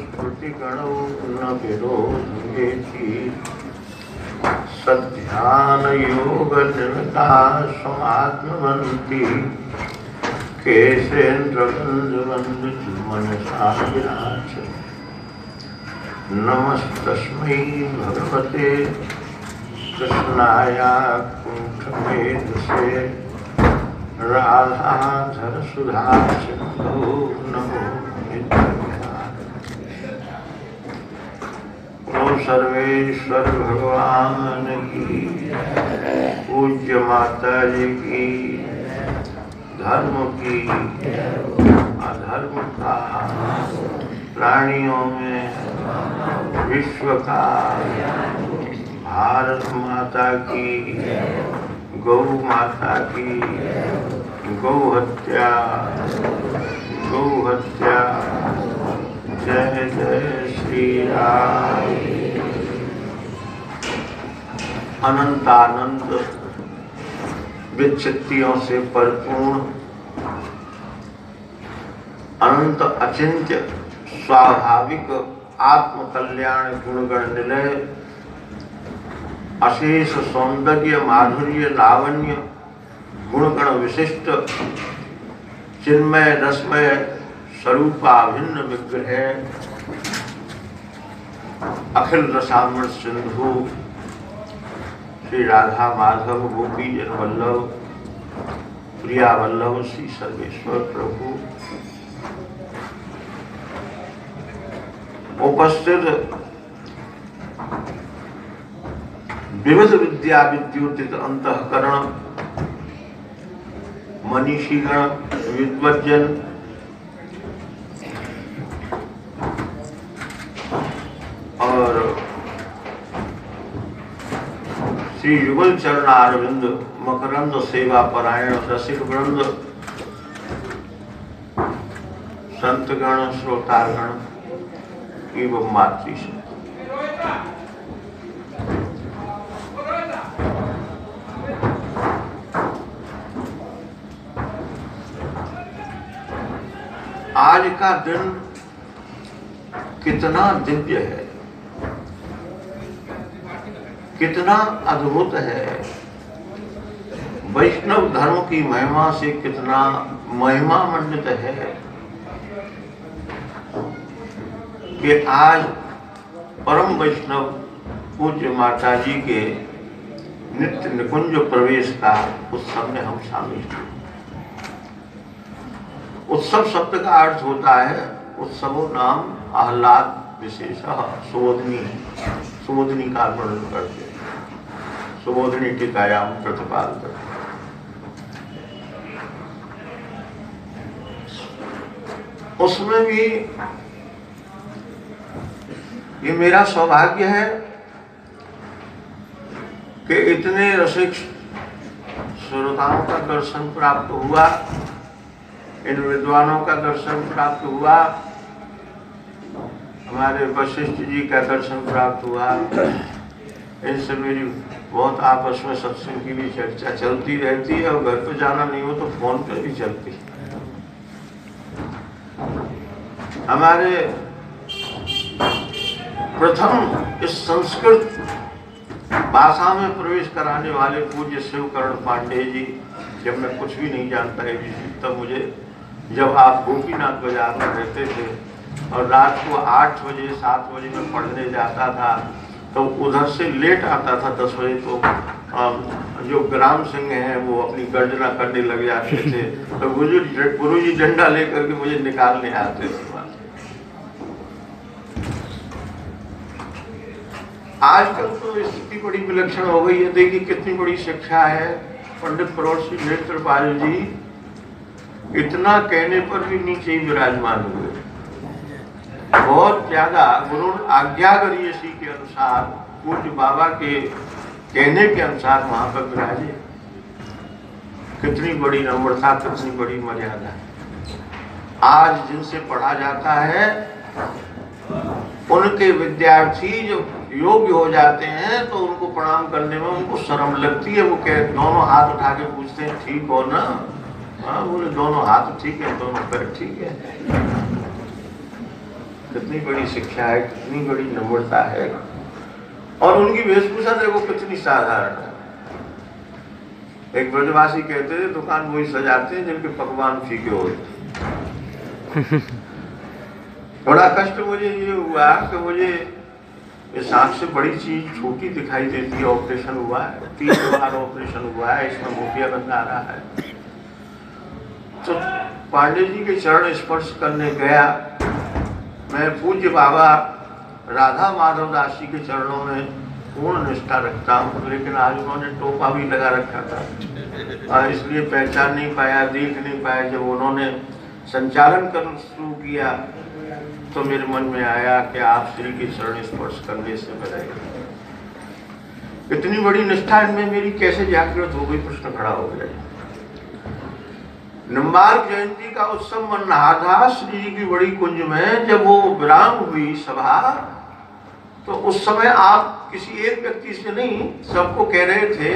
स्मृतिगणो न विरोधेति सध्यानयोगनिरता समात्मवन्ति केशेन्द्रबन्धुबन्धुमनसा विराज। नमस्तस्मै भगवते कृष्णाय कुण्ठमेधसे राधाधर सुधा सिंधु नमो सर्वेश्वर भगवान की पूज्य माता जी की धर्म की अधर्म का प्राणियों में विश्व का भारत माता की गौ माता की गौ हत्या जय जय श्री राम। अनंतानंद विच्छित्तियों से परिपूर्ण अनंत अचिंत्य स्वाभाविक आत्म कल्याण गुणगण निलय अशेष सौंदर्य माधुर्य लावण्य गुणगण विशिष्ट चिन्मय रसमय स्वरूपाभिन्न विग्रह अखिल रसामृत सिंधु श्री राधा माधव गोपी जन वल्लभ प्रिया वल्लभ श्री सर्वेश्वर प्रभु उपस्थित विविध विद्या विद्युतित अंतःकरण मनीषीगण विद्वज्जन और श्री युगल चरणारविंद मकरंद सेवा परायण रसिक वृंद संतगण श्रोतागण एवं मातृ आज का दिन कितना दिव्य है, कितना अद्भुत है। वैष्णव धर्म की महिमा से कितना महिमा मंडित है कि आज परम वैष्णव पूज्य माता जी के नित्य निकुंज प्रवेश का उत्सव में हम शामिल हैं। उत्सव शब्द का अर्थ होता है उत्सवो नाम आह्लाद विशेष सुबोधनी का वर्णन करते हैं, सुबोधनी टीकायाम प्रतिपादन करते हैं। उसमें भी ये मेरा सौभाग्य है कि इतने रसिक श्रोताओं का दर्शन प्राप्त हुआ, इन विद्वानों का दर्शन प्राप्त हुआ, हमारे वशिष्ठ जी का दर्शन प्राप्त हुआ। इनसे मेरी बहुत आपस में सत्संग की भी चर्चा चलती रहती है और घर पे जाना नहीं हो तो फोन पे भी चलती है। हमारे प्रथम इस संस्कृत भाषा में प्रवेश कराने वाले पूज्य शिवकर्ण पांडे जी, जब मैं कुछ भी नहीं जानता है तब मुझे, जब आप गोपीनाथ बाजार में रहते थे और रात को 8 बजे 7 बजे में पढ़ने जाता था तो उधर से लेट आता था 10 बजे, तो जो ग्राम सिंह हैं वो अपनी गर्जना करने लग जाते थे तो गुरु जी डंडा लेकर के मुझे निकालने आते थे। आजकल तो स्थिति बड़ी विलक्षण हो गई है। देखिए कितनी बड़ी शिक्षा है। पंडित प्रौढ़ नेत्रपाल जी इतना कहने पर भी नीचे ही विराजमान हुए। बहुत ज्यादा गुरु आज्ञाकारी के अनुसार पूज्य बाबा के कहने के अनुसार वहां पर विराजे। कितनी बड़ी नम्रता, कितनी बड़ी मर्यादा। आज जिनसे पढ़ा जाता है उनके विद्यार्थी जो योग्य हो जाते हैं तो उनको प्रणाम करने में उनको शर्म लगती है। वो कह दोनों हाथ उठा के पूछते हैं ठीक हो ना? हाँ, बोले दोनों हाथ ठीक है, दोनों पैर ठीक है। कितनी बड़ी शिक्षा है, कितनी बड़ी नम्रता है। और उनकी वेशभूषा देखो कितनी साधारण है। एक ब्रजवासी कहते थे दुकान वही सजाते हैं जिनके पकवान फीके होते। बड़ा कष्ट मुझे ये हुआ कि मुझे इस आंख से बड़ी चीज छोटी दिखाई देती है। ऑपरेशन हुआ है, 3 बार ऑपरेशन हुआ है, इसमें मोतियाबिंद आ रहा है। तो पांडे जी के चरण स्पर्श करने गया। मैं पूज्य बाबा राधा माधव दास जी के चरणों में पूर्ण निष्ठा रखता हूँ, लेकिन आज उन्होंने टोपा भी लगा रखा था और इसलिए पहचान नहीं पाया, देख नहीं पाया। जब उन्होंने संचालन करना शुरू किया तो मेरे मन में आया कि आप श्री के चरण स्पर्श करने से बधाई। इतनी बड़ी निष्ठा इनमें मेरी कैसे जागृत हो गई, प्रश्न खड़ा हो गया। निम्बार्क जयंती का उत्सव मन रहा था श्री जी की बड़ी कुंज में। जब वो विराम हुई सभा तो उस समय आप किसी एक व्यक्ति से नहीं, सबको कह रहे थे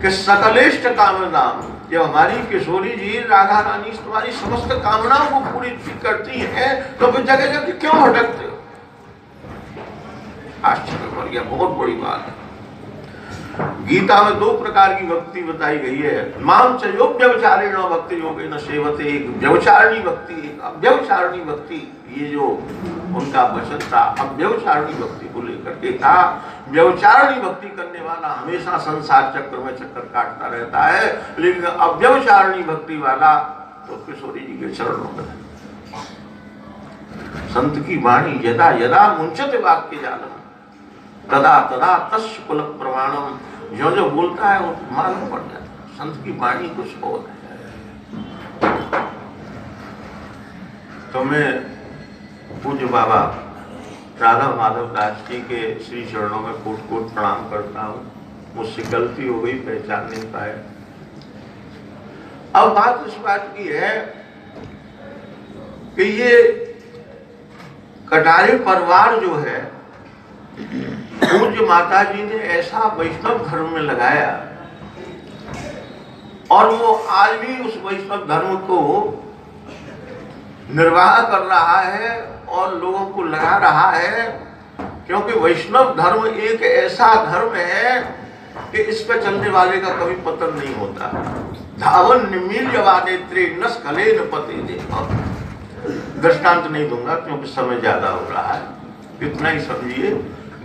कि सकलेष्ट कामनाम, जब हमारी किशोरी जी राधा रानी तुम्हारी समस्त कामनाओं को पूरी करती हैं तो फिर जगह जगह क्यों भटकते हो? आश्चर्य हो गया, बहुत बड़ी बात है। गीता में 2 प्रकार की भक्ति बताई गई है। माम च योग व्यवचारेण भक्ति योगे न सेवते, एक व्यवचारणी भक्ति, एक अव्यवचारणी भक्ति। ये जो उनका वचन था अव्यवचारणी भक्ति को लेकर के था। व्यवचारणी भक्ति करने वाला हमेशा संसार चक्र में चक्कर काटता रहता है, लेकिन अव्यवचारणी भक्ति वाला तो किशोरी जी के चरणों में। संत की वाणी यदा यदा मुंचते वाक्य जालम तदा तदा तस्य कुल प्रमाणम, जो जो बोलता है वो मालूम पड़ जाता है। संत की वाणी कुछ और है। तो मैं पूज्य बाबा राधा माधव दास जी के श्री चरणों में कोट कोट प्रणाम करता हूँ। मुझसे गलती हो गई, पहचान नहीं पाए। अब बात इस बात की है कि ये कटारे परिवार जो है, पूज्य माता जी ने ऐसा वैष्णव धर्म में लगाया और वो आज भी उस वैष्णव धर्म को निर्वाह कर रहा है और लोगों को लगा रहा है। क्योंकि वैष्णव धर्म एक ऐसा धर्म है कि इस पर चलने वाले का कभी पतन नहीं होता। धावन निमील्यवानेत्रे न स्खलेन पते देव। दृष्टांत नहीं दूंगा क्योंकि समय ज्यादा हो रहा है, इतना ही समझिए।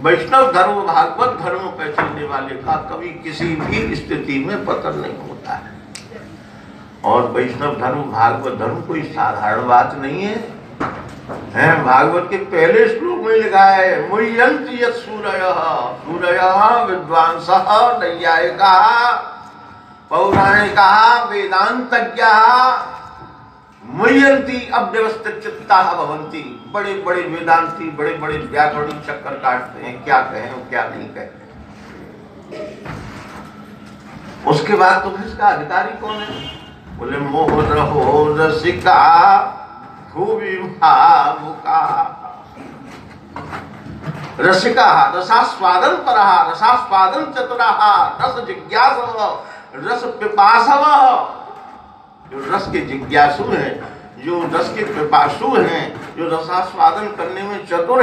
वैष्णव धर्म भागवत धर्म पर चलने वाले का कभी किसी भी स्थिति में पतन नहीं होता है। और वैष्णव धर्म भागवत धर्म कोई साधारण बात नहीं है। भागवत के पहले श्लोक में लिखा है मुह्यन्ति यत् सूरयः सूरयः विद्वांसः नैयायिकाः पौराणिकाः वेदान्तज्ञाः मुह्यन्ति अव्यवस्थित चित्ताः भवन्ति। बड़े बड़े वेदांती, बड़े बड़े व्याकरणिक चक्कर काटते हैं, क्या कहें और क्या नहीं कहें। उसके बाद तो फिर इसका अधिकारी कौन है? बोले मोह रहो रसिका भूवि भावुका। रसिका रसास्वादन परहा रसास्वादन चतुराः रस जिज्ञासवः रस पिपासवः। जो रस के जिज्ञासु हैं, जो रस के पिपासु हैं, जो रसास्वादन करने में चतुर